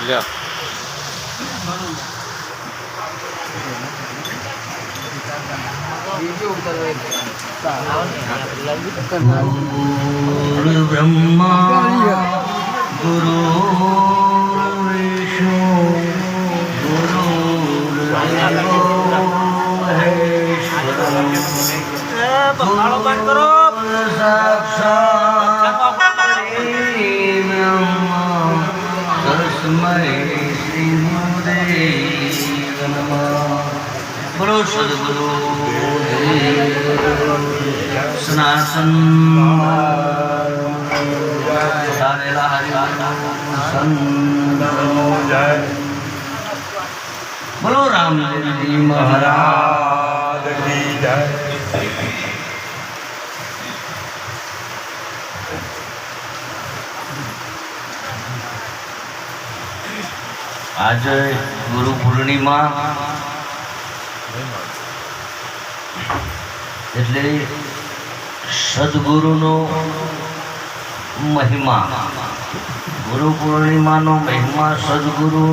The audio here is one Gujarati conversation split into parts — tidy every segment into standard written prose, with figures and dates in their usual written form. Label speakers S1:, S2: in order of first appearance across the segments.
S1: લ્યો
S2: ગુરુ બ્રહ્મા ગુરુ વિષ્ણુ ગુરુ તસ્મૈ શ્રી ગુરુદેવ નમઃ. બોલો સદગુરુ સનાતન બોલો રામદેવજી મહારાજ કી જય. આજે ગુરુ પૂર્ણિમા એટલે સદગુરુનો મહિમા. ગુરુ પૂર્ણિમાનો મહિમા સદગુરુ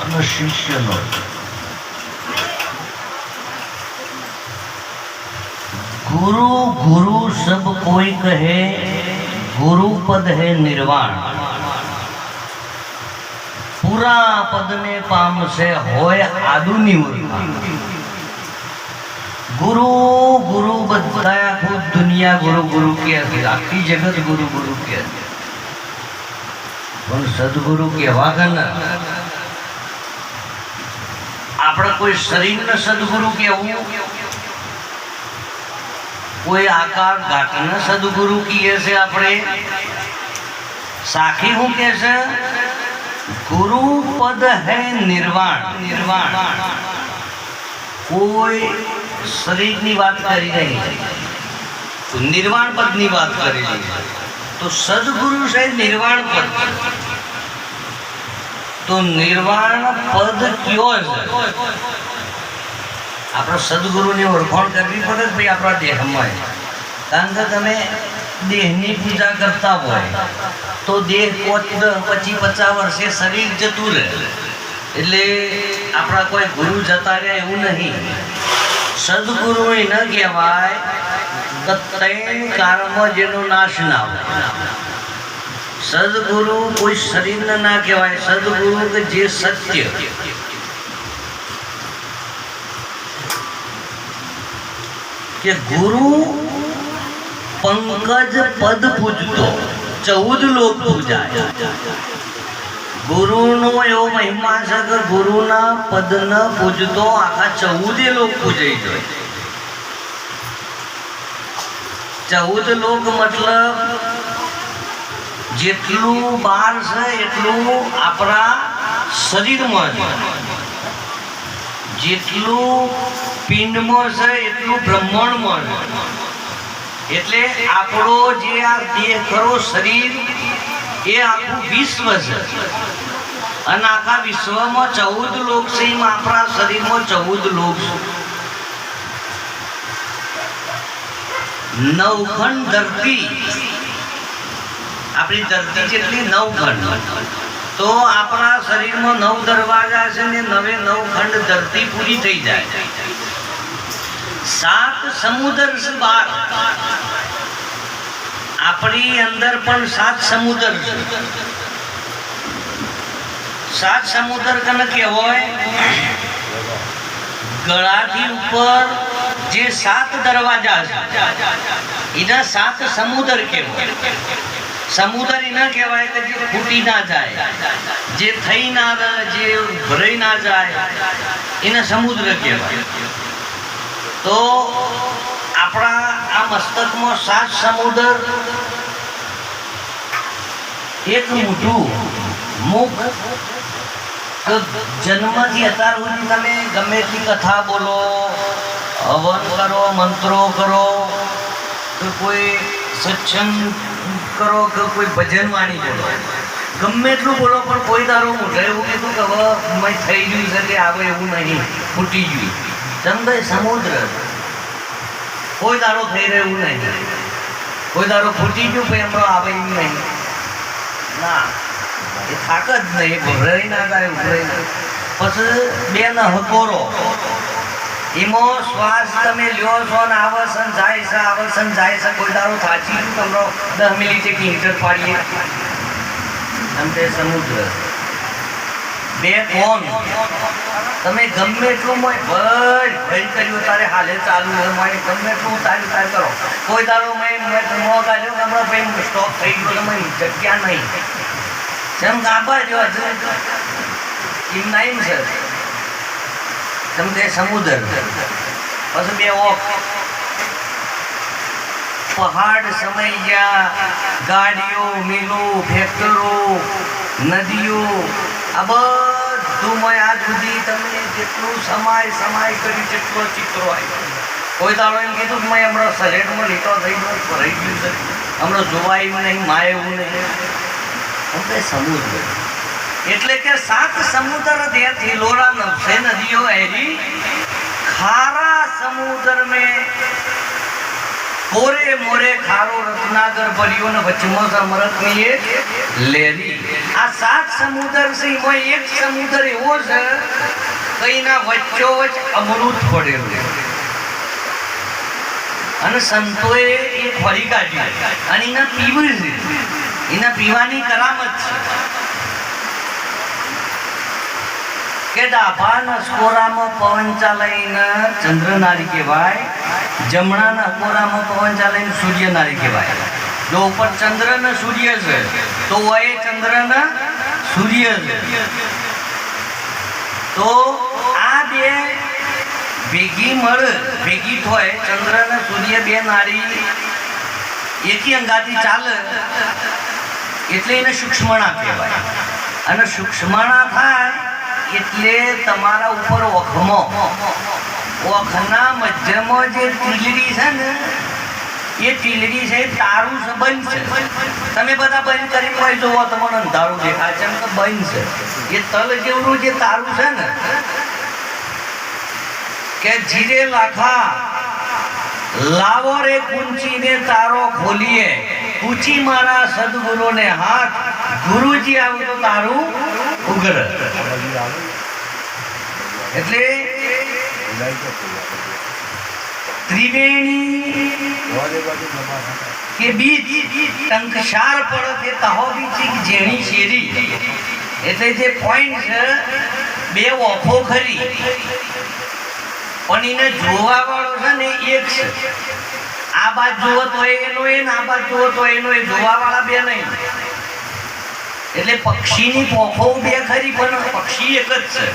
S2: અને શિષ્યનો. गुरु गुरु सब कोई कहे, गुरु पद है निर्वाण. पूरा पद ने पाम से होय आदुनी गुरु गुरु बताया खुद दुनिया गुरु गुरु के आखी जगत गुरु गुरु के पण सदगुरु केवा ने આપણે કોઈ શરીરને સદગુરુ કહેવું, કોઈ આકાર ઘાટને સદગુરુ કહીએ છે. આપણે સાખી શું કહે છે? ગુરુ પદ હે નિર્વાણ. નિર્વાણ કોઈ શરીરની વાત કરી નહીં, તો નિર્વાણ પદની વાત કરી રહી. તો સદગુરુ છે નિર્વાણ પદ. તો નિર્વાણ પદ કયો છે? આપણે સદગુરુની ઓળખાણ કરવી પડે ભાઈ આપણા દેહમાં. કારણ કે તમે દેહની પૂજા કરતા હોય તો દેહ 25-50 વર્ષે શરીર જતું રહે, એટલે આપણા કોઈ ગુરુ જતા રહે એવું નહીં. સદગુરુ ન કહેવાય કે ત્રણ કાળમાં જેનો નાશ ના હોય. સદગુરુ કોઈ શરીરને ના કહેવાય. સદગુરુ કે જે સત્ય, કે ગુરુ પંકજ પદ પૂજતો 14 લોક પૂજાય. ગુરુનો એવો મહિમા છે કે ગુરુના પદને પૂજતો આખા 14 લોક પૂજાઈ જાય. 14 લોક મતલબ જેટલું બહાર છે એટલું આપણા શરીરમાં છે, જેટલું પિંડમાં છે એટલું બ્રહ્માંડમાં છે. એટલે આપણો જે આ દેહ ખરો શરીર એ આખું વિશ્વ છે, અને આખા વિશ્વમાં 14 લોક છે. એમાં આપણા શરીરમાં 14 લોક છે. 9 ખંડ ધરતી, આપણી ધરતી જેટલી 9 ખંડ. તો આપણા શરીરમાં 9 દરવાજા છે ને 9 ખંડ ધરતી પૂરી થઈ જાય. 7 સમુદ્ર છે બહાર. આપણી અંદર પણ 7 સમુદ્ર છે. 7 સમુદ્ર કને કહેવાય? ગળાથી ઉપર જે 7 દરવાજા છે એના 7 સમુદ્ર કહેવાય. સમુદ્ર એ ના કહેવાય કે જે ફૂટી ના જાય, જે થઈ ના રહે, જે ભરાઈ ના જાય, એને સમુદ્ર કહેવાય. તો આપણા આ મસ્તકમાં 7 સમુદ્ર, એક મોઢું, મુખ. તો જન્મથી અત્યાર સુધી તમે ગમે એટલી કથા બોલો, હવન કરો, મંત્રો કરો, તો કોઈ સત્સંગ કરો કે કોઈ ભજન વાણી બોલો, ગમે એટલું બોલો, પણ કોઈ તારો મોઢે એવું કીધું કે હવે મેં થઈ ગયું છે કે આવે એવું નહીં, ફૂટી ગયું. સમજે? સમુદ્ર કોઈ તારો થઈ રહ્યું નહીં, કોઈ તારો ફૂટી ગયું ભાઈ હમણાં આવે એવું નહીં ના. એ થાક જ નહીં, ઉભરાઈ ના થાય, ઉભરાઈ ના. પછી બે ન હકોરો, એમાં શ્વાસ તમે લ્યો છો ને આવસન જાય છે, આવસન જાય છે. કોઈ દારો થાચી તમને 10 મિનિટે કિલોમીટર પાડીએ એમ. તે સમુદ્ર બે કોણ તમે ગમે એટલું ભાઈ કર્યું તારે હાલે ચાલુ હોય, ગમે એટલું તારી તાર કરો. કોઈ દારો મેં મોગ આવ્યો હમણાં ભાઈ સ્ટોપ થઈ ગયો, તમે જગ્યા નહીં જેમ ગાભા જેવા એમ નાઈમ છે તમે તે સમુદ્ર. પછી બે ઓફ પહાડ સમાઈ ગયા, ગાડીઓ, મિલો, ફેક્ટરો, નદીઓ, આ બધું આજ સુધી તમે જેટલું સમાય કર્યું જેટલો ચિત્રો આવ્યો. કોઈ દાડો એમ કીધું કે મેં હમણાં સરેટમાં લીટો થઈ ગયો, રહી ગયું છે, હમણાં જોવા એવું નહીં, માય એવું નહીં. તે સમુદ્ર એટલે કે 7 સમુદ્ર ત્યાંથી લોરા 9 નદીઓ એરી ખારા સમુદ્ર में कोरे मोरे खारो रत्नागर भरियो ने वचमो समरत में एक लेरी. आ 7 समुद्र से एમાં એક સમુદ્ર એવો છે કઈના વચ્ચોવચ અમૃત પડેલું અને સંતોએ એ ફરી કાઢ્યું અને એના પીવું છે, એના પીવાની કરામત છે કે ડાભાના સ્કોરામાં પવન ચાલીને ચંદ્રનારી કહેવાય, જમણાના અકોરામાં પવન ચાલીને સૂર્યનારી કહેવાય. જો ઉપર ચંદ્ર ને સૂર્ય છે તો એ ચંદ્ર ને સૂર્ય છે. તો આ બે ભેગી ભેગી થાય, ચંદ્ર ને સૂર્ય બે નારી એકી અંગાથી ચાલે એટલે એને સૂક્ષ્મણા કહેવાય. અને સૂક્ષ્મણા થાય એટલે તમારા ઉપર ઓખના મધ્યમાં જે ટીલડી છે ને એ ટીલડી છે તારું છે, બંધ છે. તમે બધા બંધ કરી કોઈ જોવો તમને અંધારું દેખાય છે કે બંધ છે. એ તલ જેવડું જે તારું છે ને કે જીરે લાખા લાવો રે કુંચીને તારો ખોલીએ, કુચી મારા સદગુરુને હાથ, ગુરુજી આવું તો તારું ઉગ્ર. એટલે ત્રિવેણી કે બીજ ટંકશાર પડે કહો બીજી જેણી શેરી. એટલે જે પોઈન્ટ છે બે ઓખો ખરી પણ એને જોવા વાળો છે ને એક છે. આ બાદ જોવો તો એનો એ, આ બાદ જોવો તો એનો એ, જોવા વાળા બે નહીં. એટલે પક્ષીની પોખો બે ખરી પણ પક્ષી એક જ છે.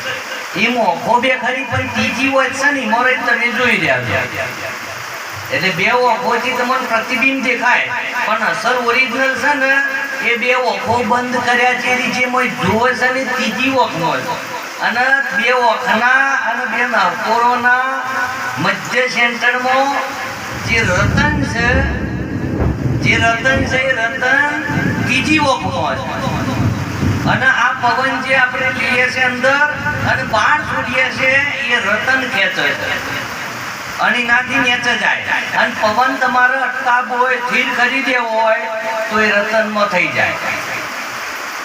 S2: એ મોખો બે ખરી પણ ત્રીજી હોય છે ને મોરે તમે જોઈ રહ્યા છો. એટલે બે ઓખોથી તમને પ્રતિબિંબ દેખાય પણ અસલ ઓરિજિનલ છે ને એ બે ઓખો બંધ કર્યા છે જે જોવે છે ને ત્રીજી ઓખનો છે. અને બે ઓખના અને બે નાવકોરોના મધ્ય સેન્ટરમાં જે રતન છે એ રતન ત્રીજી ઓખમાં છે. અને આ પવન જે આપણે લઈએ છીએ અંદર અને બહાર છોડીએ છીએ એ રતન ખેંચે છે અને એનાથી નીચે જાય. અને પવન તમારે અટકાવવો હોય, સ્થિર કરી દેવો હોય તો એ રતનમાં થઈ જાય.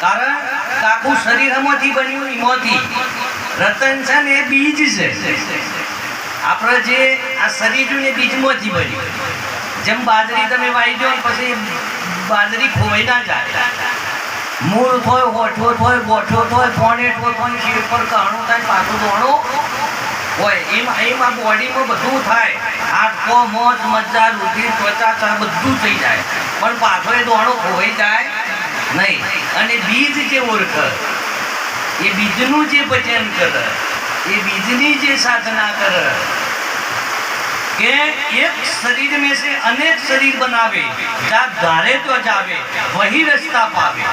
S2: કારણ કે આખું શરીર એમાંથી બન્યું, એમાંથી રતન છે ને એ બીજ છે. આપણે જે આ શરીર ને બીજમાંથી બન્યું. જેમ બાજરી તમે વાઈ દો પછી બાજરી ખોવાઈ ના જાય. મૂળ થોય, હોઠો થોય, ગોઠો થોય, ફોને થોય, ફોન શીર પર કહાણું થાય, પાછું દોણું હોય. એમાં બોડીમાં બધું થાય, હાડકો, મોજ, મજ્જા, રુધિર, ત્વચા બધું થઈ જાય પણ પાછો એ દોણો ખોવાઈ જાય નહીં. અને બીજ જે ઓળખે એ બીજનું જે ભજન કરે, એ બીજની જે સાધના કરે કે एक शरीर में से अनेक शरीर बनावे, जा धारे तो जावे वही रास्ता पावे.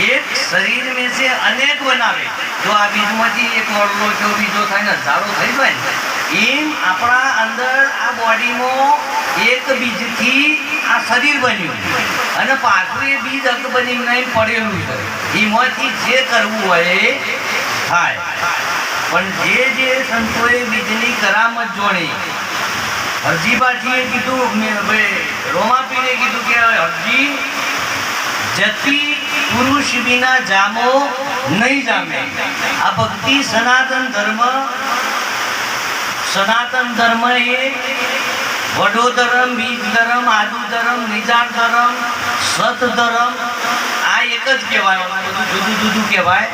S2: एक शरीर में से अनेक बनावे. जो आ बीजમાંથી એક વડલો જો બીજો થાય ને હજારો થઈ જાય ને એમ આપણા અંદર આ બોડીમાં એક બીજથી આ શરીર બન્યું અને પાછું એ બીજ અગ બનીને પડેલું છે. એમાંથી જે કરવું હોય એ થાય. પણ જે સંતોએ બીજની કરામત જોડી, હરજીબાજીએ કીધું, રોમાપીરે કીધું કે હરજી જતી પુરુષ વિના જામો નહીં જામે. આ ભક્તિ સનાતન ધર્મ એ વડો ધર્મ, બીજ ધર્મ, આદુ ધર્મ, નિજાણ ધર્મ, સત ધર્મ આ એક જ કહેવાય. બધું જુદું કહેવાય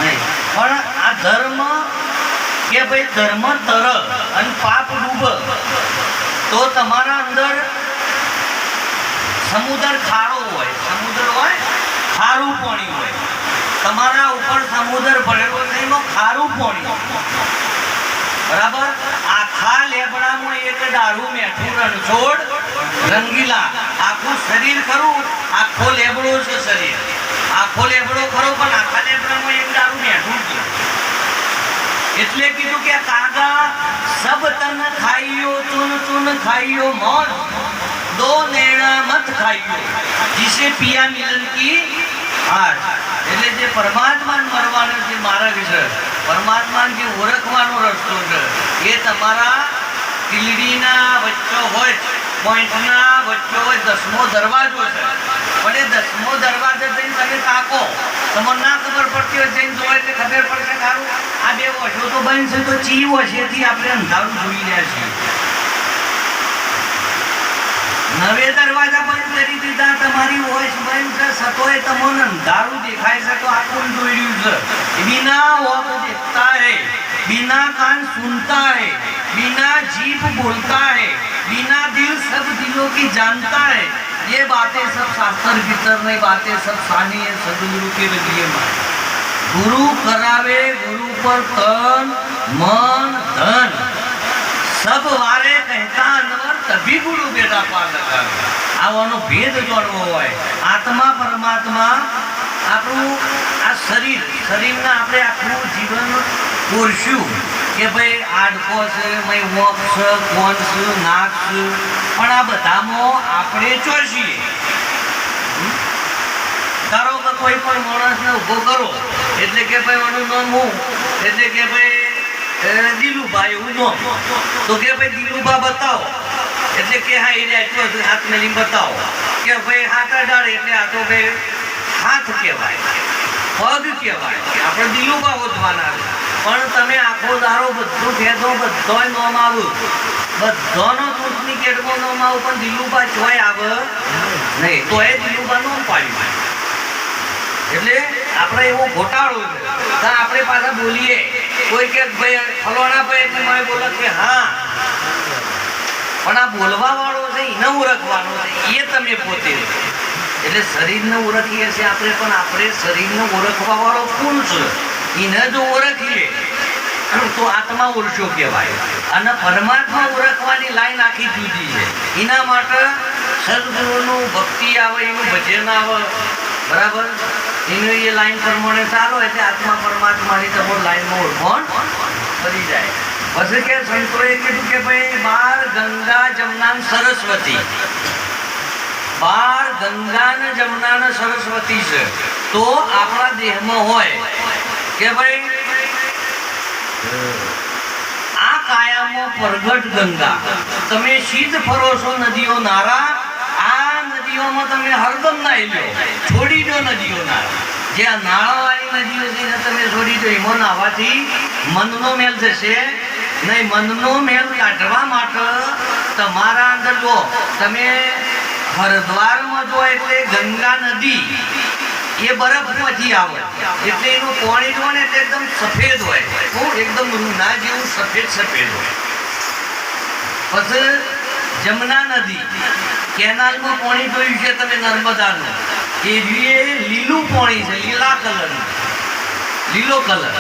S2: નહીં. પણ આ ધર્મ કે ભાઈ ધર્મ તર અને પાપ ડૂબ તો તમારા અંદર સમુદ્ર ખારો હોય, ખારું પાણી હોય. તમારા ઉપર સમુદ્ર ભરેલો નહીં, ખારું પાણી. બરાબર. આખા લેબડામાં એક દારૂ મેઠું રણછોડ રંગીલા. આખું શરીર ખરું, આખો લેબડો છે શરીર, આખો લેબડો ખરો, પણ આખા લેબડામાં એક દારૂ મેઠું છે. એટલે કીધું કે કાગા સબ તન ખાઈયો, ચૂન ચૂન ખાઈયો, મौन दो नैना मत खाइयो, जिसे पिया मिलन की आज. એટલે જે પરમાત્માને મળવાનો જે માર્ગ છે, પરમાત્માને જે ઓળખવાનો રસ્તો છે, એ તમારા કિલડીના વચ્ચો હોય, પોઈન્ટના વચ્ચો હોય, 10મો દરવાજો છે. પણ એ 10મો દરવાજો જઈને તમે તાકો, તમને ના ખબર પડતી હોય, જઈને જોવા એટલે ખબર પડશે સારું આ બે વોશો તો બંધ છે, તો ચી વોશેથી આપણે અંધારું જોઈ રહ્યા છીએ. નવે દરવાજા બંધ કરી દીધા, તમારી વોઇસ બંધ છે, સતોય તમને અંધારું દેખાય છે, તો આ કોણ જોઈ રહ્યું છે? बिना आँख देखता है, बिना कान सुनता है, बिना जीभ बोलता है, बिना दिल सब दिलों की जानता है. ये बातें सब शास्त्र भीतर नहीं, बातें सब सानी है सदगुरु के रजिए में. गुरु करावे गुरु पर तन मन धन सब वारे कहता अनवर, तभी गुरु बेटा पार लगावे. आवनो भेद जाणવો હોય. આત્મા પરમાત્મા આપણું આ શરીરના આપણે આખું જીવન કોરશું કે ભાઈ આડકો છે, વોક છે, કોન છે, નાક છે, પણ આ બધામાં આપણે ચોરસીએ. ધારો કે કોઈ પણ માણસને ઊભો કરો એટલે કે ભાઈ એનું નામ હું, એટલે કે ભાઈ દિલુભા એવું નામ, તો કે ભાઈ દિલુભા બતાવો એટલે કે હા એ હાથ મેલી બતાવો કે ભાઈ હાથ અડાડે એટલે આ તો ભાઈ હાથ કહેવાય, પગ કહેવાય, આપણે દિલુભા વધવાના છે. પણ તમે આખો દારો બધું ભેદો બધોય નોમ આવું, બધાનો દૂધની કેટકો નોમ આવું, પણ દિલુભા ચોય આવે નહીં, તો એ દિલુભા નોમ પાડ્યું. એટલે આપણે એવો ઘોટાળો છે. આપણે પાછા બોલીએ કોઈ કે ભાઈ ફલોણા ભાઈ એટલે મને બોલે કે હા, પણ આ બોલવા વાળો છે એને ઓળખવાનો છે, એ તમે પોતે. એટલે શરીરને ઓળખીએ છીએ આપણે, પણ આપણે શરીરને ઓળખવા વાળો કોણ છે એને જો ઓળખીએ તો આત્મા ઓળશો કહેવાય. અને પરમાત્મા ઓળખવાની લાઈન આખી જુદી છે. એના માટે સદગુરુનું ભક્તિ આવે, એનું ભજન આવે, બરાબર, એનું એ લાઈન પ્રમાણે ચાલો એટલે આત્મા પરમાત્માની તો લાઈનમાં ઓળખણ કરી જાય. પછી કે સંતોએ કીધું કે ભાઈ બાર ગંગા જમના સરસ્વતી, બાર ગંગા ને જમના ને સરસ્વતી છે, તો આપણા દેહમાં હોય કે ભાઈ આ કાયામાં પ્રગટ ગંગા, તમે સીધ ફરો છો નદીઓ નારા, આ નદીઓમાં તમે હરદમ નાહી લો, છોડી દો નદીઓ નારા. જે આ નાળાવાળી નદીઓ છે તમે છોડી દો, એમાં નાહવાથી મનનો મેલ થશે નહીં. મનનો મેલ કાઢવા માટે તમારા અંદર જો તમે હરદ્વારમાં જો એટલે ગંગા નદી એ બરફમાંથી આવે, એટલે એનું પાણી જો ને એટલે એકદમ સફેદ હોય, એકદમ રૂના જેવું સફેદ હોય. પછી જમના નદી કેનાલમાં પાણી જોયું છે તમે નર્મદાનું, એ લીલું પાણી છે, લીલા કલરનું, લીલો કલર.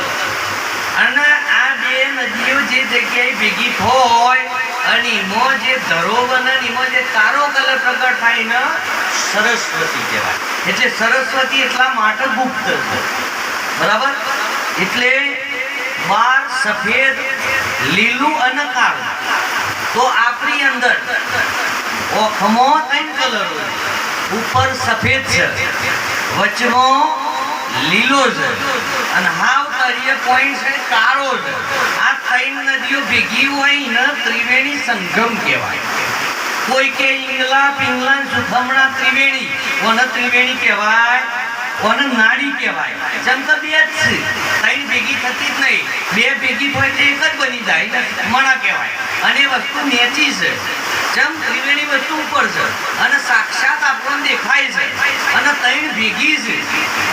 S2: અને આ બે નદીઓ જે જગ્યાએ ભેગી હોય અને એમાં જે ધરો બને, એમાં જે કાળો કલર પ્રગટ થાય ને સરસ્વતી કહેવાય. એટલે સરસ્વતી એટલા માટે ગુપ્ત છે, બરાબર. એટલે બાર સફેદ, લીલું અને કાળું. તો આપણી અંદર ઓખમાં 3 કલર હોય, ઉપર સફેદ છે, વચમાં લીલો છે અને હાવ તળિયે પોઈન્ટ છે કાળો છે. આ 3 નદીઓ ભેગી હોય ને ત્રિવેણી સંગમ કહેવાય. કોઈ કે ઈંગલા પિંગલા સુખમણા ત્રિવેણી, કોને ત્રિવેણી કહેવાય, કોને નાડી કહેવાય. જેમ કે બે જ છે, ત્રણ ભેગી થતી જ નહીં. બે ભેગી હોય તો એક જ બની જાય, મણા કહેવાય. અને વસ્તુ નેચી છે, જેમ ત્રિવેણી વસ્તુ ઉપર છે અને સાક્ષાત આપણને દેખાય છે, અને ત્રણ ભેગી છે,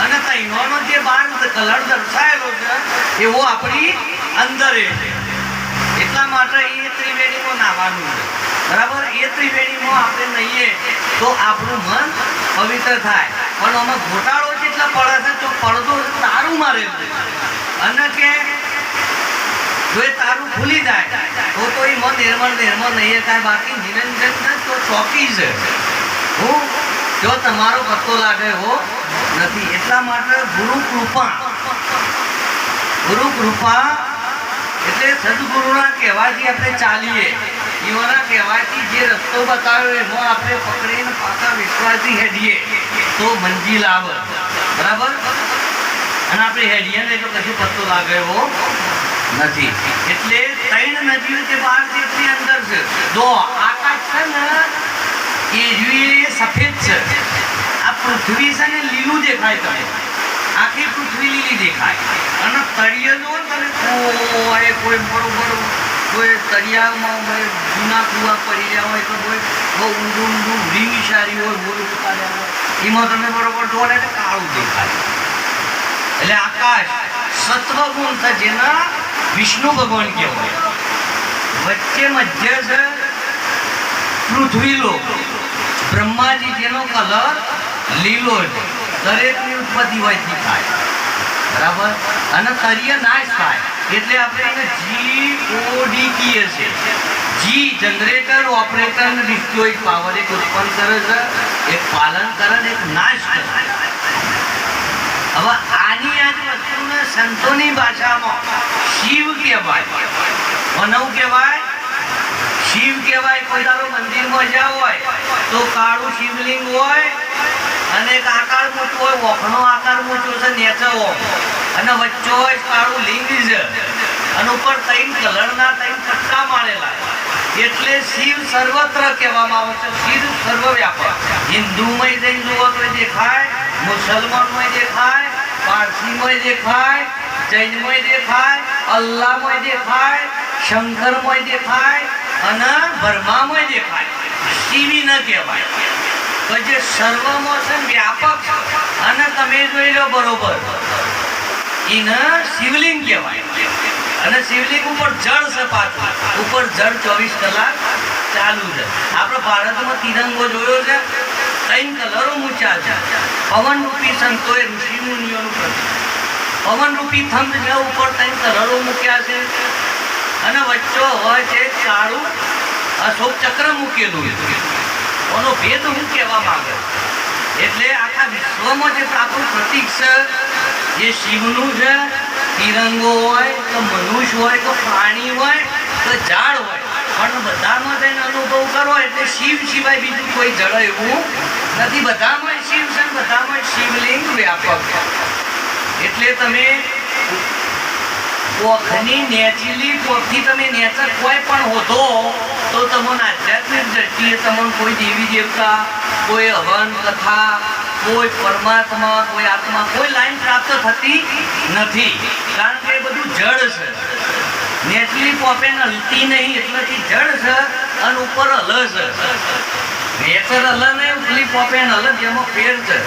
S2: અને ત્રણનો જે બાર કલર દર્શાયેલો છે એવો આપણી અંદર છે. એટલા માટે એ ત્રિવેણીમાં નાવાનું છે, બરાબર. એ ત્રિવેણીમાં આપણે નહીએ તો આપણું મન પવિત્ર થાય. પણ આમાં ઘોટાળો જેટલા પડે છે તો પડદો તારું મારેલું છે, અને કે જો એ તારું ખુલી જાય તો એ મન નિર્મળ નહીં થાય. બાકી નિરંજન તો ચોકી છે, જો તમારો પત્તો લાગે એવો નથી. એટલા માટે ગુરુ કૃપા એટલે સદગુરુના કહેવાથી આપણે ચાલીએ, એઓના કહેવાથી જે રસ્તો બતાવ્યો એમાં આપણે પકડીને પાછા વિશ્વાસથી હેડીએ તો મંજિલ આવે, બરાબર. અને આપણે હેડીએ ને તો કશું પત્તો લાગે એવો નથી. એટલે ત્રણ નદીઓ જે બહાર છે એટલી અંદર છે. જો આકાશ છે ને એ સફેદ છે, આ પૃથ્વી છે ને લીલું દેખાય, તમે આખી પૃથ્વી લીલી દેખાય. અને તળિયે જો તમે કોઈ બરોબર કોઈ તળિયામાં જૂના કુવા પડી ગયા હોય તો કોઈ બહુ ઊંડું રીંગ સારી હોય, બોર ઉતાર્યા હોય, એમાં તમે બરોબર જોવો એટલે કાળું દેખાય. એટલે આકાશ સત્વગુણ છે, જેના વિષ્ણુ ભગવાન કહેવાય. વચ્ચે મધ્ય છે પૃથ્વી લોક, બ્રહ્માજી, જેનો કલર લીલો છે. દરેકની ઉત્પત્તિ હોયથી થાય, બરાબર. અને તળિયે નાશ થાય એટલે આપણે એને GOD કહીએ છીએ. જી જનરેટર, ઓપરેટર, ડિસ્ટ્રોય પાવર. એક ઉત્પન્ન કરે છે, એક પાલન કરે ને એક નાશ કરે. હવે આની આ વસ્તુને સંતોની ભાષામાં શિવ કહેવાય. મનવ કહેવાય, શિવ કહેવાય. કોઈ તારો મંદિરમાં જ્યાં હોય તો કાળું શિવલિંગ હોય અને એક આકાર મૂછો હોય, વખનો આકાર મૂછો છે નેચો, અને વચ્ચે હોય કાળું લિંગ છે, અને ઉપર ત્રણ કલરના ત્રણ પટ્ટા મારેલા. એટલે શિવ સર્વત્ર કહેવામાં આવે છે, શિવ સર્વવ્યાપક. હિન્દુમાં જઈને જુઓ તો દેખાય, મુસલમાનમાં દેખાય, પારસીમાં દેખાય, જૈનમાં દેખાય, અલ્લાહમાં દેખાય, શંકરમાં દેખાય, અને બ્રહ્મામાં દેખાય. શિવી ન કહેવાય તો જે સર્વમાં છે વ્યાપક, અને તમે જોઈ લો બરોબર એને શિવલિંગ કહેવાય. અને શિવલિંગ ઉપર જળ છે, પાછું ઉપર જળ 24 કલાક ચાલુ છે. આપણે ભારતમાં તિરંગો જોયો છે, ત્રણ કલરો મૂચ્યા છે. પવનરૂપી સંતોએ ઋષિ મુનિઓનું પ્રતીક. પવનરૂપી થંભ છે, ઉપર ત્રણ કલરો મૂક્યા છે, અને વચ્ચે હોય છે કાળું અશોક ચક્ર મૂકેલું. એનો ભેદ હું કહેવા માંગે. એટલે આખા વિશ્વમાં જે આપણું પ્રતીક છે એ શિવનું છે. તિરંગો હોય તો મનુષ્ય હોય તો પ્રાણી હોય તો ઝાડ હોય, પણ બધામાં જઈને અનુભવ કરો એટલે શિવ સિવાય બીજું કોઈ જળ એવું નથી. બધામાં શિવ છે, બધામાં શિવલિંગ વ્યાપક. એટલે તમે પોખની નેચેલી પોખથી તમે નેચર કોઈ પણ હોતો તો તમને આધ્યાત્મિક દ્રષ્ટિએ તમને કોઈ દેવી દેવતા, કોઈ હવન કથા, કોઈ પરમાત્મા, કોઈ આત્મા, કોઈ લાઈન પ્રાપ્ત થતી નથી. કારણ કે એ બધું જડ છે. નેચરલી પોપે હલતી નહીં, એટલેથી જડ છે અને ઉપર હલ છે. નેચર હલ ને ઉપલી પોપે હલ, જેમાં ફેર છે.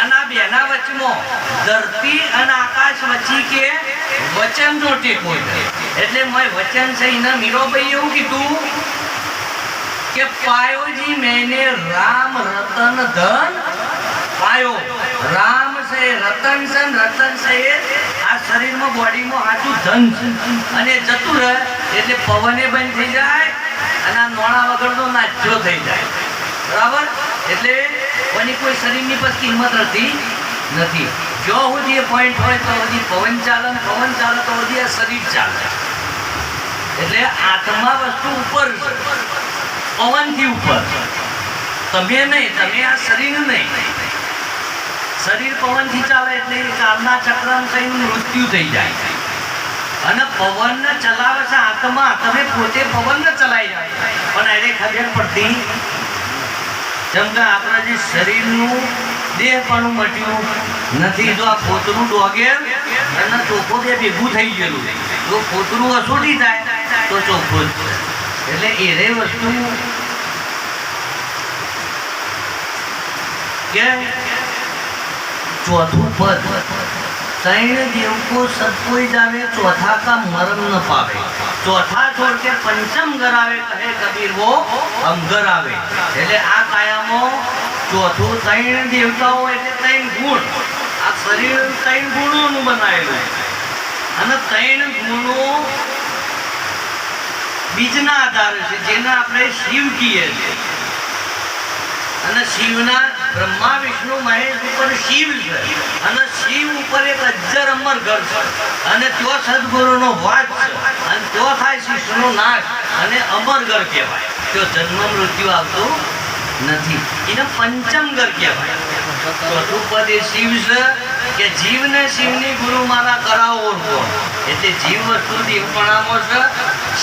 S2: અને આ બેના વચમાં ધરતી અને આકાશ વચ્ચે કે વચન નો ટેકો છે. એટલે મેં વચન છે એના મીરોભાઈ એવું કીધું કે પાયોજી મેને રામ રતન ધન પાયો. રામ છે, રતન છે, રતન છે એ આ શરીરમાં બોડીમાં આટલું ધન છે. અને જતું રહે એટલે પવને બંધ થઈ જાય અને આ નોણા વગરનો નાચ્યો થઈ જાય, બરાબર. એટલે કોની કોઈ શરીરની પર કિંમત રહેતી નથી. જો સુધી એ પોઈન્ટ હોય તો બધી પવન ચાલે, પવન ચાલે તો બધી આ શરીર ચાલે. એટલે આત્મા વસ્તુ ઉપર છે, પવનથી ઉપર. તમે નહીં, તમે આ શરીર નહીં. શરીર પવનથી ચાલે એટલે કાળના ચક્રમાં થઈને મૃત્યુ થઈ જાય. અને પવનને ચલાવે છે આત્મા. તમે પોતે પવનને ચલાવી જાય પણ એને ખબર પડતી જેમ કે આપણા જે શરીરનું દેહ પણ મટ્યું નથી. જો આ પોતરું ડોગે અને ચોખ્ખો બે ભેગું થઈ ગયેલું, જો પોતરું અસોટી થાય તો ચોખ્ખો જ છે. એટલે એ વસ્તુ કે ચોથું પદ तैण देव को सब कोई जावे, चौथा का मरम न पावे। चौथा छोड़ के पंचम गरावे, कहे कबीर वो हम गरावे। એટલે આ કાયામાં ચોથું ત્રણ દેવતાઓ એટલે ત્રણ ગુણ. આ શરીર ત્રણ ગુણોનું બનાવેલું અને ત્રણ ગુણો બીજના આધારે છે, જેને આપણે શિવ કહીએ છીએ. અને શિવના બ્રહ્મા વિષ્ણુ મહેશ ઉપર શિવ છે અને શિવ ઉપર એક અજ્જર અમર ઘર છે અને ત્યો સદગુરુનો વાસ છે અને ત્યો થાય શિષ્યનો નાશ અને અમર ઘર કહેવાય. ત્યો જન્મ મૃત્યુ આવતું નથી. એને પંચમ ઘર કહેવાય. ચોથું પદ એ શિવ છે કે જીવને શિવની ગુરુ મારા કરાવો ઓળખો. એટલે જીવ વસ્તુ દેવપણામાં છે,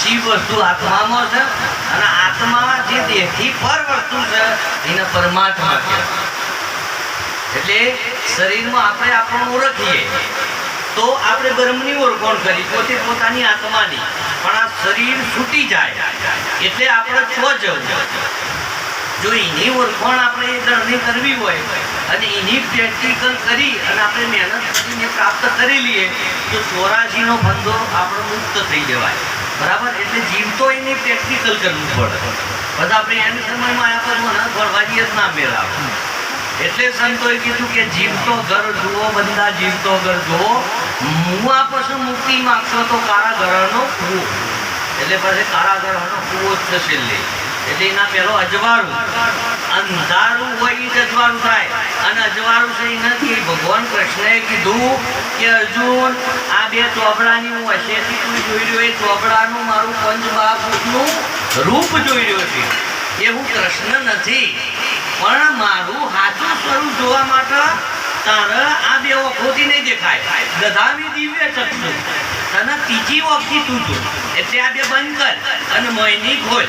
S2: શિવ વસ્તુ આત્મામાં છે અને આત્મા જે દેહથી પર વસ્તુ છે એને પરમાત્મા કહેવાય. એટલે શરીરમાં આપણે આપણને ઓળખીએ તો આપણે બ્રહ્મની ઓળખાણ કરી, પોતે પોતાની આત્માની. પણ આ શરીર છૂટી જાય એટલે આપણે છો જવું. જો એની ઓળખાણ આપણે દળની કરવી હોય અને એની પ્રેક્ટિકલ કરી અને આપણે મહેનત કરીને પ્રાપ્ત કરી લઈએ તો 84નો ફંદો આપણો મુક્ત થઈ જવાય. બરાબર. એટલે જીવ તો એની પ્રેક્ટિકલ કરવું પડે. બધા આપણે એની સમયમાં આયા પર ભણવાજી જ ના મેળાવે. એટલે સંતોએ કીધું કે જીવતો ઘર જુઓ, બંદા જીવતો ઘર જુઓ, મુવા પછી મુક્તિ માગશો તો કારાગરનો કૂવો. એટલે પછી કારાગરનો કૂવો જ થશે. એટલે એના પહેલો અજવાળું, અંધારું હોય એ જ અજવાળું થાય અને અજવાળું છે એ નથી. ભગવાન કૃષ્ણએ કીધું કે અર્જુન આ બે ચોપડાની હું હશેથી તું જોઈ રહ્યો, એ ચોપડાનું મારું પંચમહાભૂતનું રૂપ જોઈ રહ્યો છે. એ હું કૃષ્ણ નથી, પણ મારું સાચું સ્વરૂપ જોવા માટે તારે આ બે વખોથી નહીં દેખાય. ગધાની દિવ્ય ચક્ષુ તને ત્રીજી વખથી તું જો. એટલે આ બે બંધ કર અને મોયની ખોલ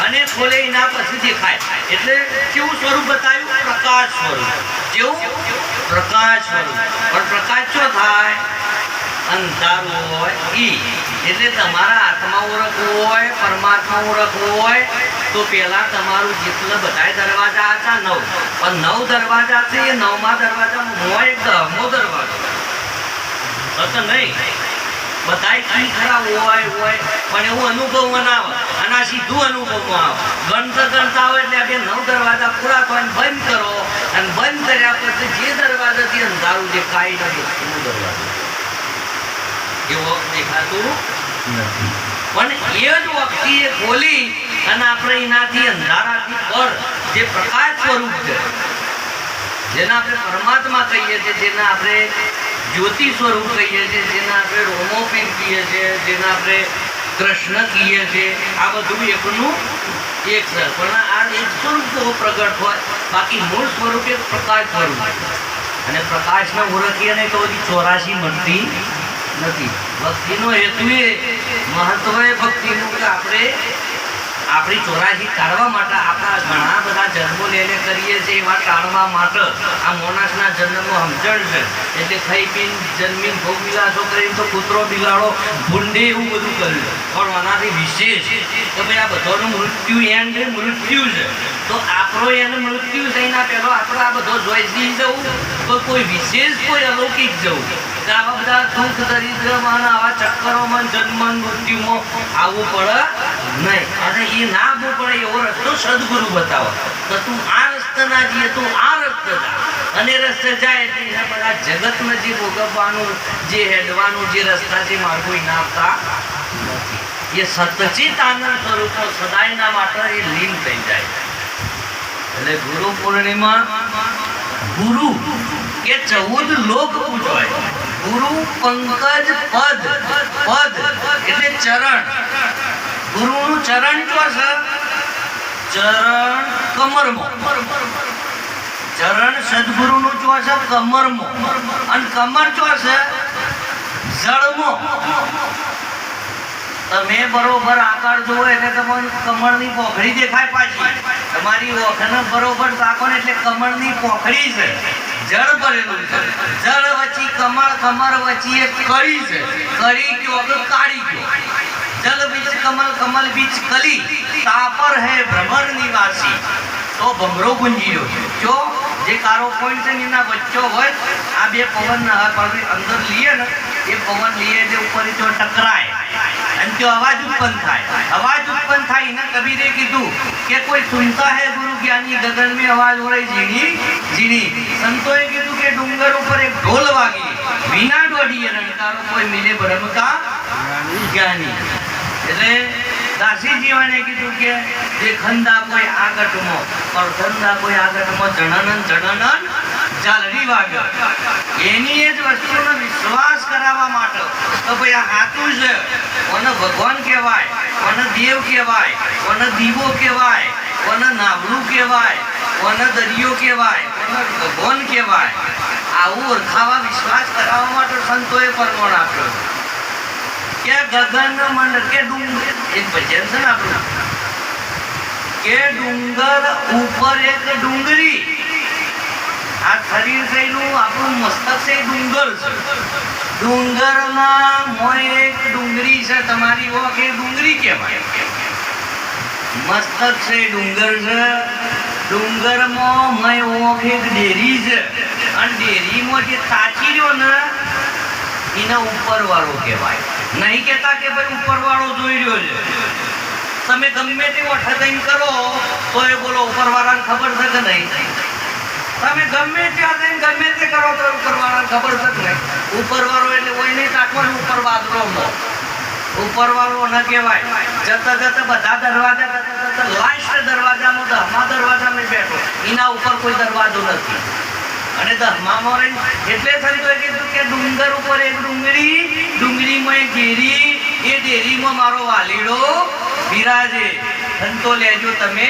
S2: અને ખોલે એના પછી દેખાય. એટલે કેવું સ્વરૂપ બતાવ્યું? પ્રકાશ સ્વરૂપ. કેવું? પ્રકાશ સ્વરૂપ. પણ પ્રકાશ શું થાય? અંધારું હોય ઈ. એટલે તમારા આત્મા ઓળખવું હોય, પરમાત્મા ઓળખવું હોય તો પેલા તમારું જેટલા બધા દરવાજા હતા 9, પણ 9 દરવાજા છે એ 9મા દરવાજામાં હોય એક 10મો દરવાજો હતો નહીં. બધાય કી ખરા હોય પણ એવું અનુભવ ના આવે અને આ સીધું અનુભવમાં આવે. ગણતા હોય એટલે બે 9 દરવાજા પૂરા થાય બંધ કરો અને બંધ કર્યા પછી જે દરવાજાથી અંધારું દેખાય નથી એનું દરવાજો એવો દેખાતું નથી. પણ એ જ વખતે એ ખોલી અને આપણે એનાથી અંધારાથી પર જે પ્રકાશ સ્વરૂપ છે, જેને આપણે પરમાત્મા કહીએ છીએ, જેને આપણે જ્યોતિ સ્વરૂપ કહીએ છીએ, જેને આપણે રોમોપિન કહીએ છીએ, જેને આપણે કૃષ્ણ કહીએ છીએ, આ બધું એકનું એક છે. પણ આ એક સ્વરૂપ તો પ્રગટ હોય, બાકી મૂળ સ્વરૂપ એક પ્રકાશ સ્વરૂપ. અને પ્રકાશને ઓળખીએ નહીં તો બધી 84 મળતી નથી. ભક્તિનો હેતુ એ મહત્વ એ ભક્તિનું કે આપણે આપણી 84 કાઢવા માટે આપણા ઘણા બધા જન્મો લઈને કરીએ છીએ. એવા ટાળવા માટે આ મોનાસના જન્મનો સમજણ છે. એટલે ખાઈ પીને જન્મીન ભોગ વિલાસો કરીને તો કૂતરો બિલાડો ભૂંડે એવું બધું કર્યું. પણ આનાથી વિશેષ કે ભાઈ આ બધાનું મૃત્યુ એન્ડ મૃત્યુ છે. તો આપણો એને મૃત્યુ છે એના પહેલો આપણે આ બધો જોઈ જવું તો કોઈ વિશેષ કોઈ અલૌકિક જવું. આવા બધા દુઃખ દરિદ્રમાં આવા ચક્કરોમાં જન્મ મૃત્યુમાં આવવું પડે નહીં. અને એ ના આવવું પડે એવો રસ્તો સદગુરુ બતાવો તો તું આ રસ્તે ના જઈએ, તું આ રસ્તે જા. અને રસ્તે જાય એટલે એના બધા જગતને જે ભોગવવાનું, જે હેડવાનું જે રસ્તા છે માર્ગો એના આપતા નથી. એ સતચિત આનંદ સ્વરૂપ સદાયના માટે એ લીન થઈ જાય. એટલે ગુરુ પૂર્ણિમા ગુરુ કે 14 લોક પૂજવાય. ગુરુ પંકજ પદ, પદ એટલે ચરણ. ગુરુનું ચરણ જો છે, ચરણ કમરમાં. ચરણ સદગુરુનું જો છે કમરમાં અને કમર જો છે જળમાં. તમે બરોબર આકાર જુઓ એટલે તમને કમળની પોખડી દેખાય પાછી. તમારી ઓખને બરોબર તાકો ને એટલે કમળની પોખડી છે, જળ ભરેલું છે. જળ વચ્ચે કમળ, કમળ વચ્ચે કળી છે. કળી કયો તો કાળી કયો. જલ બીચ કમલ, કમલ બીચ કલી, તાપર હે ભ્રમર નિવાસી. તો ભમરો ગુંજી રહ્યો જો જે કારો પોઈન્ટ છે એના વચ્ચો હોય આ બે પવન અંદર લઈએ ને, એ પવન લઈએ જે ઉપર જો ટકરાય અને જો અવાજ ઉત્પન્ન થાય. અવાજ ઉત્પન્ન થાય એને કબીરે કીધું કે કોઈ સુનતા હે ગુરુ જ્ઞાની, ગગન में आवाज हो रही झीणी झीणी. સંતોએ કીધું કે ડુંગર ઉપર એક ઢોલ વાગી, વિના દોડીએ રણકારો કોઈ મિલે બ્રહ્મ કા જ્ઞાની. એટલે દાસીજીવાને કીધું કે જે ખંદા કોઈ આગટમાં, પણ ખંદા કોઈ આગટમાં જણનન જણનન ચાલવી વાગ્યો. એની એ જ વસ્તુનો વિશ્વાસ કરાવવા માટે તો ભાઈ આ સાચું છે, કોને ભગવાન કહેવાય, કોને દેવ કહેવાય, કોને દીવો કહેવાય, કોને નાવડું કહેવાય, કોને દરિયો કહેવાય, કોને ભગવાન કહેવાય, આવું ઓળખાવા વિશ્વાસ કરાવવા માટે સંતોએ પરમાણ આપ્યો કે ગગન મંડળ કે ડુંગર. એક ભજન છે ને આપણું કે ડુંગર ઉપર એક ડુંગરી. આ શરીર થયેલું આપણું મસ્તક છે ડુંગર છે. ડુંગરમાં મોય એક ડુંગરી છે, તમારી ઓખ એ ડુંગરી કહેવાય. મસ્તક છે ડુંગર છે, ડુંગરમાં મોય ઓખ એક ડેરી છે, અને ડેરીમાં જે તાચી રહ્યો ને એના ઉપર વાળો કહેવાય. નહીં કહેતા કે ભાઈ ઉપર વાળો જોઈ રહ્યો છે. તમે ગમે તે ઓઠ કરો તો એ બોલો ઉપરવાળાને ખબર છે કે નહીં? તમે ગમે ત્યાં જઈને ગમે તે કરો તો ઉપરવાળાને ખબર છે કે નહીં? ઉપરવાળો એટલે કોઈ નહીં કાઢવાનું, ઉપર વાદળો ઉપરવાળો ન કહેવાય. જતા જતા બધા દરવાજા લાસ્ટ દરવાજામાં દહમા દરવાજામાં બેઠો, એના ઉપર કોઈ દરવાજો નથી. અને દહમામાં રહી એટલે સંતોએ કીધું કે ડુંગર ઉપર એક ડુંગળી, ડુંગળીમાં એક ડેરી, એ ડેરીમાં મારો વાલીડો બિરાજે. સંતો લેજો તમે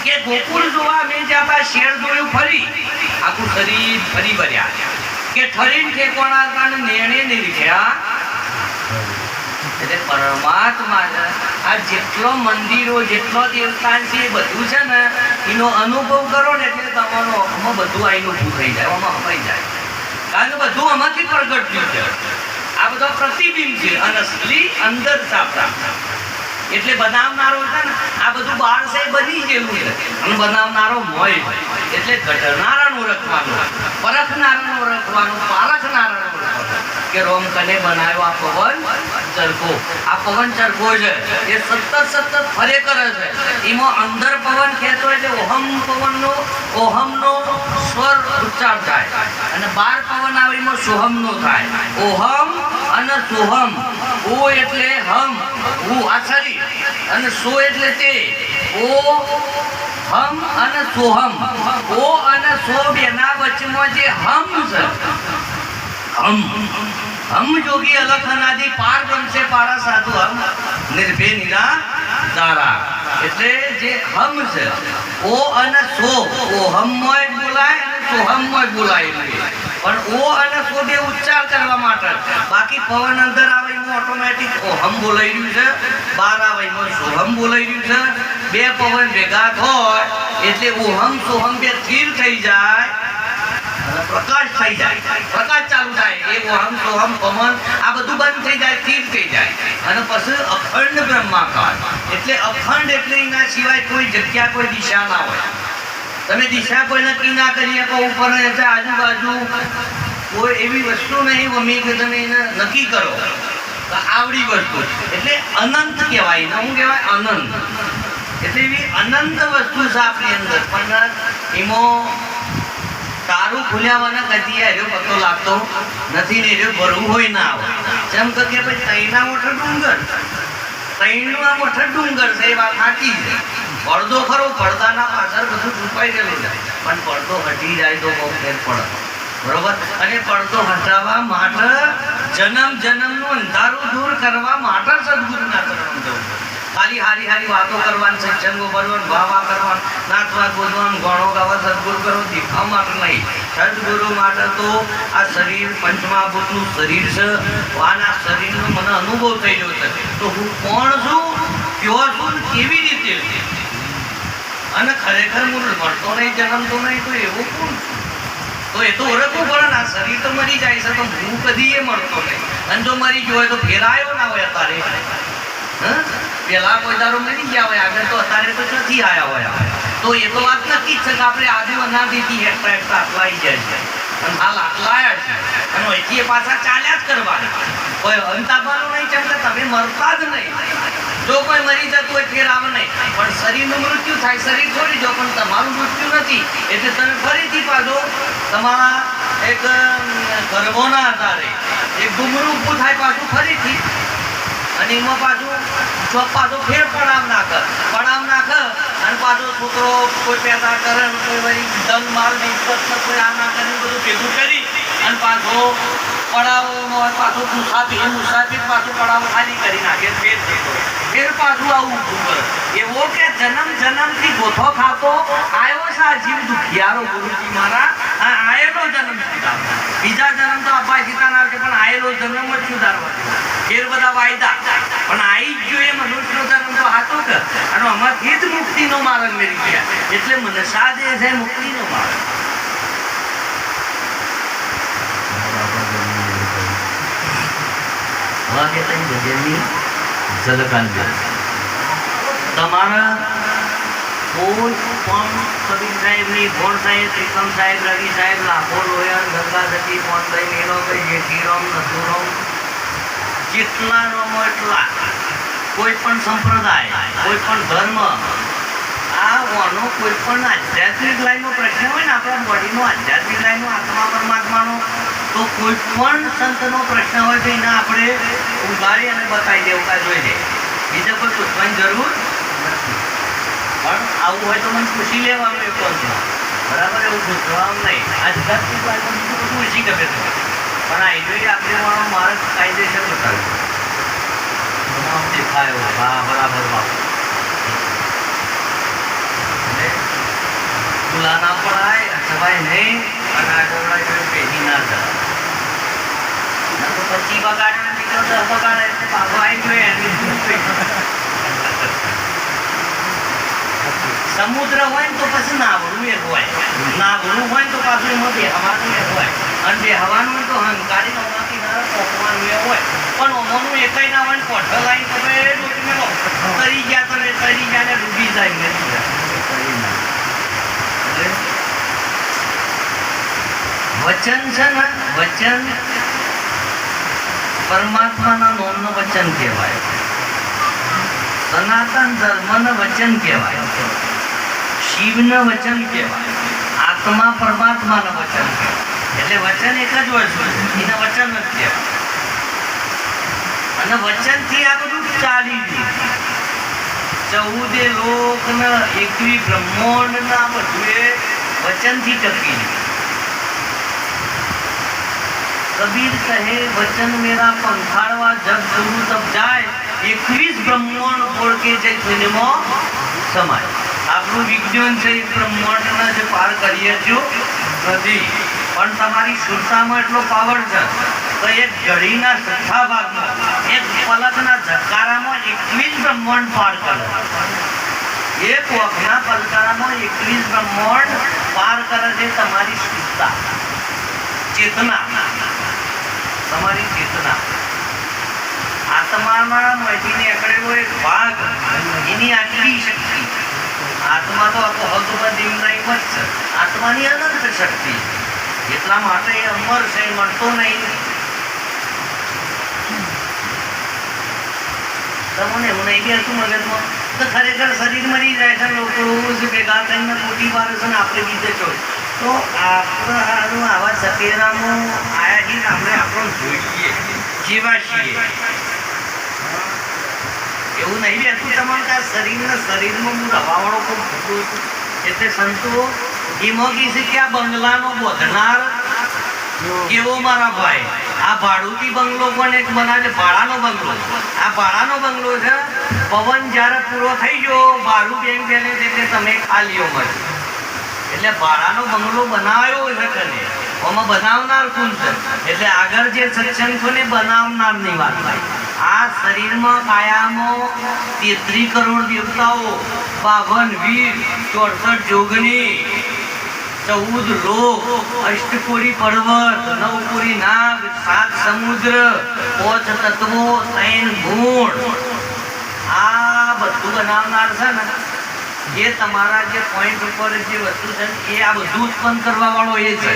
S2: કે ગોકુળ જોવા મેં જતા શેર જોયું ફરી, આખું શરીર ફરી ભર્યા કે ઠરીને ઠેકોણા હતા ને નેણે નહીં લીધ્યા. એટલે પરમાત્મા આ જેટલો મંદિરો, જેટલો દેવતાન છે એ બધું છે ને એનો અનુભવ કરો ને એટલે તમારો આમાં બધું આઈનું ઊભું થઈ જાય, આમાં હમાઈ જાય. કારણ કે બધું આમાંથી પ્રગટ થયું છે. આ બધો પ્રતિબિંબ છે અને અસલી અંદર સાપડા. એટલે બનાવનારો છે ને આ બધું બહાર છે બની ગયેલું છે, અને બનાવનારો મોય. એટલે ઘટનારાનું રખવાનું, પરખનારાનું રખવાનું, પારખનારાનું રખવાનું કે રોમ કને બનાવ્યો આ પવન ચરખો. આ પવન ચરખો છે એ સતત ફરે કરે છે. એમાં અંદર પવન ખેંચો એટલે ઓહમનો સ્વર ઉચ્ચાર થાય, અને બહાર પવન આવે એમાં સોહમનો થાય. ઓહમ અને સોહમ. ઓ એટલે હમ, હું આ શરીર, અને સો એટલે તે. ઓ હમ અને સોહમ. ઓ અને સો બેના વચમાં જે હમ છે, હમ જોગી અલખ અનાદિ પાર બ્રહ્મ સે પારા સાધુ હમ નિર્ભય નિરા દારા. એટલે જે હમ છે ઓ અને સો, ઓ હમમય બોલાય અને સોહમમય બોલાય. પણ ઓ અને સો બે ઉચ્ચાર કરવા માટે. બાકી પવન અંદર આવે એમાં ઓટોમેટિક ઓહમ બોલાઈ રહ્યું છે, બહાર આવે એમાં સોહમ બોલાઈ રહ્યું છે. બે પવન ભેગા થાય એટલે ઓહમ સોહમ બે સ્થિર થઈ જાય, પ્રકાશ થઈ જાય, પ્રકાશ ચાલુ થાય. એ ઓહમ સોહમ પવન આ બધું બંધ થઈ જાય, સ્થિર થઈ જાય, અને પછી અખંડ બ્રહ્માકાર. એટલે અખંડ એટલે એના સિવાય કોઈ જગ્યા, કોઈ દિશા ના હોય. તમે દિશા કોઈ નક્કી ના કરી શકો, ઉપર આજુબાજુ કોઈ એવી વસ્તુ નહીં મમ્મી કે તમે એને નક્કી કરો આવડી વસ્તુ. એટલે અનંત કહેવાય ને, શું કહેવાય? અનંત. એટલે એવી અનંત વસ્તુ છે આપણી અંદર, પણ એમાં તારું ખુલ્યાવાના કદી આવ્યો પતો લાગતો નથી ને એ ભરવું હોય ના આવે. જેમ કે ભાઈ તૈના મોટો ડુંગર, તૈનું આ મોટો ડુંગર છે એ વાત સાચી છે. પડદો ખરો, પડદાના પાછળ બધું છુપાઈ ગયેલું છે, પણ પડદો હટી જાય તો બહુ ફેર પડે, બરોબર. અને પડદો હટાવવા માટે જન્મનું અંધારું દૂર કરવા માટે સદગુરુના ચરણ જવું. ખાલી હારી વાતો કરવાની, સત્સંગો કરવાનું, વાવા કરવાનું, નાચવા કૂદવાનું, ગણો ગાવા, સદગુરુ કરો દેખાવ માટે નહીં. સદગુરુ માટે તો આ શરીર પંચમહાભૂતનું શરીર છે. આના શરીરનો મને અનુભવ થઈ રહ્યો છે. તો હું કોણ છું, ક્યો છું, કેવી રીતે, અને ખરેખર હું મળતો નહીં, જન્મતો નહીં, તો એવું કોણ? તો એ તો ઓળખવું પડે ને. આ શરીર તો મરી જાય છે, તો હું કદી એ મળતો નહીં. અને જો મરી ગયો હોય તો ફેરાયો ના હોય અત્યારે. પેલા કોઈ દારો મરી ગયા હોય આગળ, તો અત્યારે તો નથી આવ્યા હોય. તો એ તો વાત નક્કી જ છે કે આપણે આજે અનાદિથી હેઠા હેઠા અટલાઈ જાય છે, અને હાલ અટલાયા છે, અને અહીંથી એ પાછા ચાલ્યા જ કરવાના. કોઈ અંત આપવાનો નહીં, કેમ કે તમે મરતા જ નહીં. જો કોઈ મરી જતું હોય ફેર આવે નહીં, પણ શરીરનું મૃત્યુ થાય, શરીર છોડી દો, પણ તમારું મૃત્યુ નથી. એટલે તમે ફરીથી પાછો તમારા એક ગર્ભોના આધારે એક ગુમરું ઊભું થાય પાછું ફરીથી, અને એમાં પાછું પાછો ફેર પડાવ નાખે અને પાછો છોકરો કોઈ પેદા કરે, કોઈ વળી ધન માલ કોઈ આ ના કરે, બધું ભેગું કરી અને પાછો પડાવમાં પાછો મુસાફિર પાછું પડાવ ખાલી કરી નાખે, ફેર પાછું આવું ઊભું કરે. એવો કે જન્મથી ગોથો ખાતો આવ્યો છે આ જીવ દુખિયારો ગુરુજી મારા. આયેલો જન્મ સુધારવા, બીજા જન્મ તો અબ્બા સીતાના આવશે, પણ આયેલો જન્મ જ સુધારવા. ફેર બધા વાયદા, પણ આવી જ જોઈએ મનુષ્યનો જન્મ તો હાથો કર, અને આમાંથી જ મુક્તિનો માર્ગ મેળવી ગયા. એટલે મનસા જે છે મુક્તિનો માર્ગ. તમારા કોઈ પણ કબીર સાહેબની, ભોળ સાહેબ, ત્રિકમ સાહેબ, રવિ સાહેબ, લાખો લોયન, ગંગા સતી, પોનભાઈ મેનો, જેઠીરામ, નથુરામ, જેટલા નામો એટલા, કોઈ પણ સંપ્રદાય, કોઈ પણ ધર્મ, આનો કોઈ પણ આધ્યાત્મિક લાઈનનો પ્રશ્ન હોય ને, આપણા બોડીનો આધ્યાત્મિક લાઈનનો, આત્મા પરમાત્માનો, તો કોઈ પણ સંતનો પ્રશ્ન હોય તો એને આપણે ઉગાડી અને બતાવી દેવું, કાંઈ જોઈ દે. બીજે કોઈ પૂછવાની જરૂર નથી. પણ આવું હોય તો મને પૂછી લેવાનું એ કોણ છે, બરાબર? એવું પૂછવાનું નહીં. આધ્યાત્મિક લાઈનમાં બીજું બધું પૂછી ગમે તમે, પણ આ જોઈએ આપણે મારે કાયદેસર બતાવ્યું દેખાયો. હા, બરાબર બાપુ. ખુલ્લા ના પડાય, સવાય નહીં, અને આટોળા જોડે પેઢી ના થાય. તો પછી બગાડે નીકળો તો બગાડે, એટલે બાબુ આવી જોઈએ એની સમુદ્ર હોય ને તો પછી નાવડું એ હોય, નાવડું હોય તો પાછું એમાં બેહવાનું એ હોય, અને બેહવાનું હોય તો હંકારી નોમાંથી ના પોકવાનું એ હોય. પણ ઓમાનું એકઈ ના હોય ને પોઠો લાઈન તમે તરી ગયા ને ડૂબી જાય ને વચન છે ને, વચન પરમાત્માના નામનું વચન કહેવાય, સનાતન ધર્મનું વચન કહેવાય, શિવનું વચન કહેવાય, આત્મા પરમાત્માનું વચન કહેવાય. એટલે વચન એક જ વસ્તુ છે, એને વચન જ કહેવાય. અને વચનથી આ બધું ચાલી ગયું. 14 લોક ને 21 બ્રહ્માંડ ના બધું વચનથી ટકી ગયું. કબીર કહે વચન મેરા પંખાડવા જબ ગુરુ તબ જાય, 21 બ્રહ્માંડ ફોડ કે જય થઈને સમાય. આપણું વિજ્ઞાન છે એ બ્રહ્માંડના જે પાર કરીએ છો નથી, પણ તમારી સુરતામાં એટલો પાવર છે તો એક ઘડીના છઠ્ઠા ભાગમાં, એક પલકના ઝકારામાં 21 બ્રહ્માંડ પાર કરે. એક વખના પલકારામાં 21 બ્રહ્માંડ પાર કરે છે તમારી સુરતા, ચેતના, તમારી ચેતના. આત્મામાં માંથી નીકળેલો એક ભાગ, એની આટલી શક્તિ. આત્મા તો આખો હકબંધ એમના એમ જ છે, આત્માની અનંત શક્તિ. એટલા માટે એ અમર છે, મળતો નહીં. તમને એવું નહીં બેસતું મગજમાં તો ખરેખર શરીર મરી જાય છે, લોકો રોજ ભેગા થઈને મોટી વાર છે ને આપણે બીજે છો. તો આપણું આવા સકેરામાં આયા છીએ, આપણે આપણો જોઈએ જેવા છીએ. એવું નહીં બેસતું તમારે કે આ શરીરમાં હું રવાવાળો ખૂબ થતું હતું. એટલે સંતો એમાં કહે છે કે આ બંગલાનો બોધનાર કેવો મારા ભાઈ, આ ભાડુતી બંગલો પણ એક બનાવે, ભાડાનો બંગલો. આ ભાડાનો બંગલો છે, પવન જ્યારે પૂરો થઈ ગયો ભાડું બેંક બેલેન્સ એટલે તમે ખાલીઓ મળે. એટલે ભાડાનો બંગલો બનાવ્યો છે કને આમાં બનાવનાર કોણ છે? એટલે આગળ જે સત્સંગ છે ને બનાવનારની વાત થાય. આ શરીરમાં કાયામાં 33 કરોડ દેવતાઓ, 52 વીર, 64 જોગણી, 14 લોક, અષ્ટકોરી પર્વત, 9 કોરી નાગ, 7 સમુદ્ર, 5 તત્વો, 3 ગુણ, આ બધું બનાવનાર છે ને એ તમારા જે પોઈન્ટ ઉપર જે વસ્તુ છે એ આ બધું ઉત્પન્ન કરવા વાળો એ છે.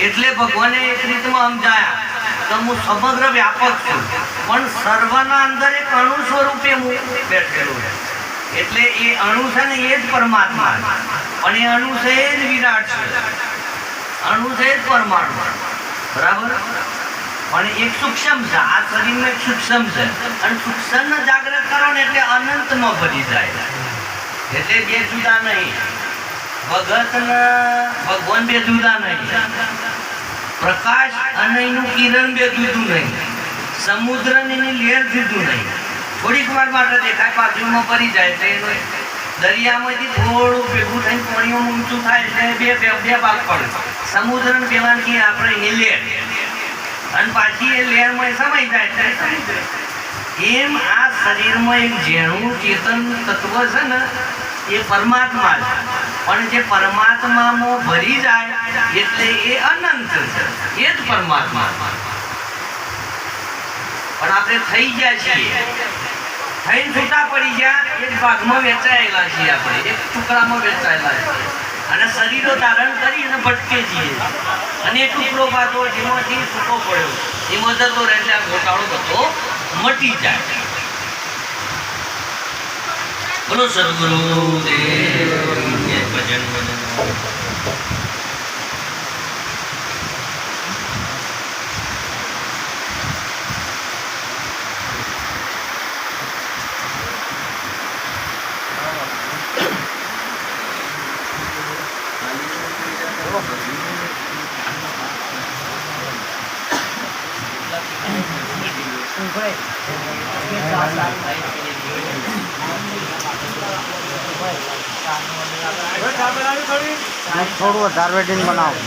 S2: એટલે ભગવાને એક રીતમાં સમજાયા કે હું સમગ્ર વ્યાપક છું, પણ સર્વના અંદર એક અણુ સ્વરૂપે હું બેઠેલો છું. એટલે એ અણુ છે ને એ જ પરમાત્મા, પણ એ અણુ છે એ જ વિરાટ છે, અણુ છે એ જ પરમાણુ, બરાબર. પણ એક સૂક્ષ્મ છે, આ શરીરમાં એક સૂક્ષ્મ છે, અને સૂક્ષ્મને જાગૃત કરો ને એટલે અનંતમાં ભરી જાય. એટલે બે જુદા નહીં, ભગત ને ભગવાન બે જુદા નહીં, પ્રકાશ અને એનું કિરણ બે જુદું નહીં, સમુદ્ર ને એની લહેર જુદું નહીં. થોડીક વાર માટે દેખાય બાજુમાં પડી જાય એટલે દરિયામાંથી થોડું ભેગું થઈને પાણીમાં ઊંચું થાય એટલે બે ભાગ પડે. સમુદ્ર ને પેલાની આપણે એની લહેર, અને પાછી એ લહેરમાં સમાઈ જાય એટલે સમુદ્ર. એમ આ શરીરમાં એક ઝીણું ચેતન તત્વ છે ને એ પરમાત્મા છે, પણ જે પરમાત્મામાં ભરી જાય એટલે એ અનંત છે, એ જ પરમાત્મા. પણ આપણે થઈ ગયા છીએ, થઈને છૂટા પડી ગયા, એક ભાગમાં વેચાયેલા છીએ, આપણે એક ટુકડામાં વેચાયેલા છીએ, અને શરીરો ધારણ કરી અને ભટકે છીએ, અને એ ટુકડો પાછો જેમાંથી છૂટો પડ્યો એમાં જતો રહે એટલે આ ઘોટાળો બધો મટી જાય. બોલો સદગુરુદેવ ભજન
S1: થોડું વધારે વેટિંગ બનાવો.